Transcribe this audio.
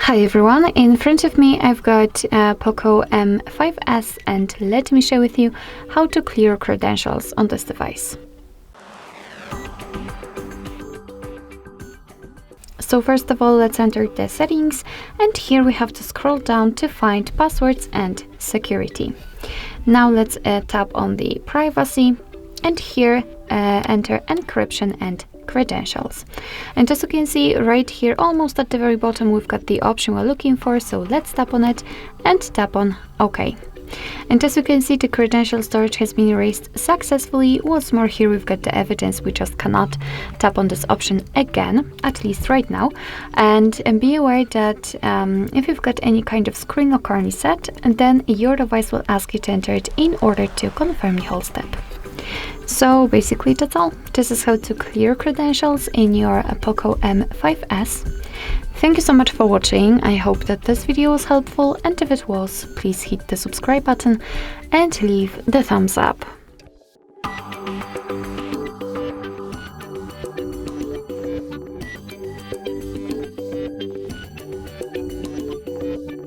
Hi everyone, in front of me I've got POCO M5s and let me share with you how to clear credentials on this device. So first of all, let's enter the settings, and here we have to scroll down to find passwords and security. Now let's tap on the privacy, and here enter encryption and credentials. And as you can see right here, almost at the very bottom, we've got the option we're looking for, so let's tap on it and tap on OK. And as you can see, the credential storage has been erased successfully. What's more, here we've got the evidence. We just cannot tap on this option again, at least right now. And be aware that if you've got any kind of screen lock or reset, then your device will ask you to enter it in order to confirm the whole step. So basically that's all. This is how to clear credentials in your POCO M5s. Thank you so much for watching. I hope that this video was helpful, and if it was, please hit the subscribe button and leave the thumbs up.